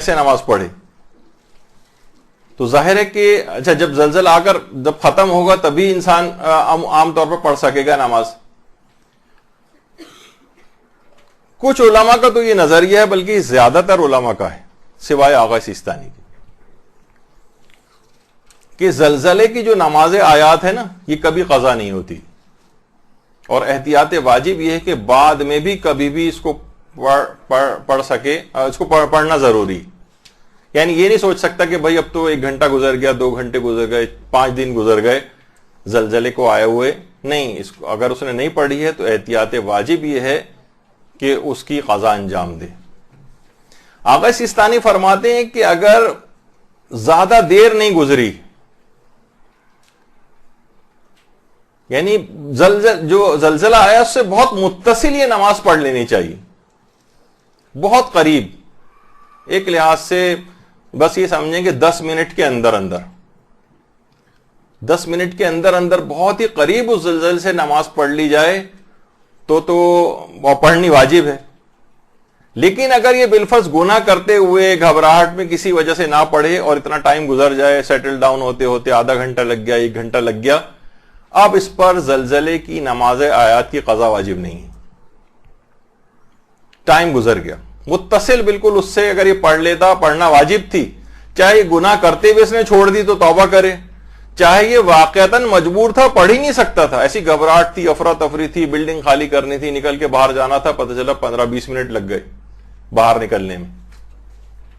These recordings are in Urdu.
سے نماز پڑھے تو ظاہر ہے کہ اچھا جب زلزلہ آ کر جب ختم ہوگا تبھی انسان عام طور پر پڑھ سکے گا نماز. کچھ علماء کا تو یہ نظریہ ہے، بلکہ زیادہ تر علماء کا ہے سوائے آغا سیستانی کی، کہ زلزلے کی جو نماز آیات ہے نا یہ کبھی قضا نہیں ہوتی، اور احتیاط واجب یہ ہے کہ بعد میں بھی کبھی بھی اس کو پڑھ سکے، اس کو پڑھنا ضروری. یعنی یہ نہیں سوچ سکتا کہ بھائی اب تو 1 گھنٹہ گزر گیا، 2 گھنٹے گزر گئے، 5 دن گزر گئے زلزلے کو آئے ہوئے. نہیں، اس کو اگر اس نے نہیں پڑھی ہے تو احتیاط واجب یہ ہے کہ اس کی قضا انجام دے. آغا سیستانی فرماتے ہیں کہ اگر زیادہ دیر نہیں گزری، یعنی جو زلزلہ آیا اس سے بہت متصل یہ نماز پڑھ لینی چاہیے، بہت قریب، ایک لحاظ سے بس یہ سمجھیں کہ 10 منٹ کے اندر 10 منٹ کے اندر بہت ہی قریب اس زلزلے سے نماز پڑھ لی جائے تو وہ پڑھنی واجب ہے. لیکن اگر یہ بالفرض گناہ کرتے ہوئے گھبراہٹ میں کسی وجہ سے نہ پڑھے اور اتنا ٹائم گزر جائے، سیٹل ڈاؤن ہوتے ہوتے آدھا گھنٹہ لگ گیا، 1 گھنٹہ لگ گیا، اب اس پر زلزلے کی نماز آیات کی قضا واجب نہیں ہے. ٹائم گزر گیا، متصل بالکل اس سے اگر یہ پڑھ لیتا، پڑھنا واجب تھی، چاہے یہ گناہ کرتے ہوئے اس نے چھوڑ دی تو توبہ کرے، چاہے یہ واقعتاً مجبور تھا، پڑھ ہی نہیں سکتا تھا، ایسی گھبراہٹ تھی، افراتفری تھی، بلڈنگ خالی کرنی تھی، نکل کے باہر جانا تھا، پتہ چلا 15-20 منٹ لگ گئے باہر نکلنے میں،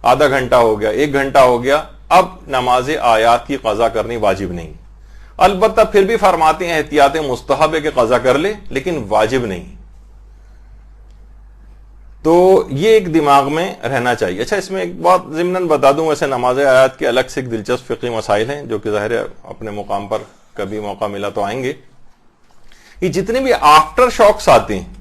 آدھا گھنٹہ ہو گیا، 1 گھنٹہ ہو گیا، اب نماز آیات کی قضا کرنی واجب نہیں. البتہ پھر بھی فرماتے ہیں احتیاط مستحب ہے کہ قضا کر لے، لیکن واجب نہیں. تو یہ ایک دماغ میں رہنا چاہیے. اچھا، اس میں ایک بات ضمناً بتا دوں، ویسے نماز آیات کے الگ سے ایک دلچسپ فقہی مسائل ہیں جو کہ ظاہر ہے اپنے مقام پر کبھی موقع ملا تو آئیں گے. یہ جتنے بھی آفٹر شاکس آتے ہیں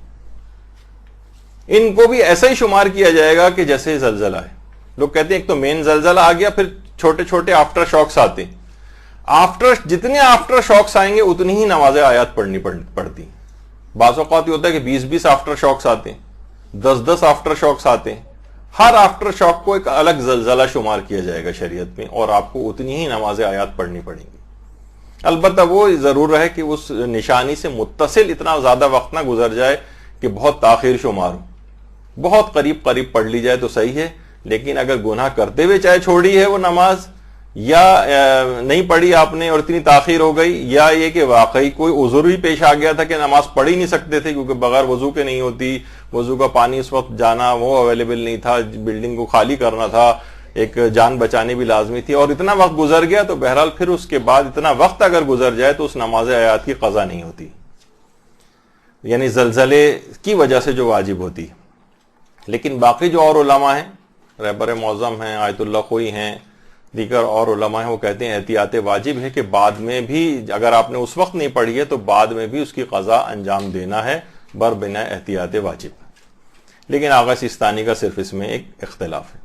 ان کو بھی ایسا ہی شمار کیا جائے گا کہ جیسے زلزلہ ہے. لوگ کہتے ہیں ایک تو مین زلزلہ آ گیا، پھر چھوٹے چھوٹے آفٹر شاکس آتے ہیں. جتنے آفٹر شاکس آئیں گے اتنی ہی نماز آیات پڑھنی پڑتی. بعض اوقات یہ ہوتا ہے کہ 20 آفٹر شاکس آتے ہیں، 10 آفٹر شاکس آتے ہیں. ہر آفٹر شاک کو ایک الگ زلزلہ شمار کیا جائے گا شریعت میں، اور آپ کو اتنی ہی نماز آیات پڑھنی پڑیں گی. البتہ وہ ضرور رہے کہ اس نشانی سے متصل اتنا زیادہ وقت نہ گزر جائے کہ بہت تاخیر شمار ہو. بہت قریب پڑھ لی جائے تو صحیح ہے، لیکن اگر گناہ کرتے ہوئے چاہے چھوڑی ہے وہ نماز، یا نہیں پڑھی آپ نے اور اتنی تاخیر ہو گئی، یا یہ کہ واقعی کوئی عذر ہی پیش آ گیا تھا کہ نماز پڑھ ہی نہیں سکتے تھے کیونکہ بغیر وضو کے نہیں ہوتی، وضو کا پانی اس وقت جانا وہ اویلیبل نہیں تھا، بلڈنگ کو خالی کرنا تھا، ایک جان بچانی بھی لازمی تھی، اور اتنا وقت گزر گیا، تو بہرحال پھر اس کے بعد اتنا وقت اگر گزر جائے تو اس نماز آیات کی قضا نہیں ہوتی، یعنی زلزلے کی وجہ سے جو واجب ہوتی. لیکن باقی جو اور علماء ہیں، رہبر معظم ہیں، آیت اللہ خوئی ہیں، دیگر اور علماء ہیں، وہ کہتے ہیں احتیاط واجب ہے کہ بعد میں بھی اگر آپ نے اس وقت نہیں پڑھی ہے تو بعد میں بھی اس کی قضا انجام دینا ہے بر بنا احتیاط واجب. لیکن آغا سیستانی کا صرف اس میں ایک اختلاف ہے.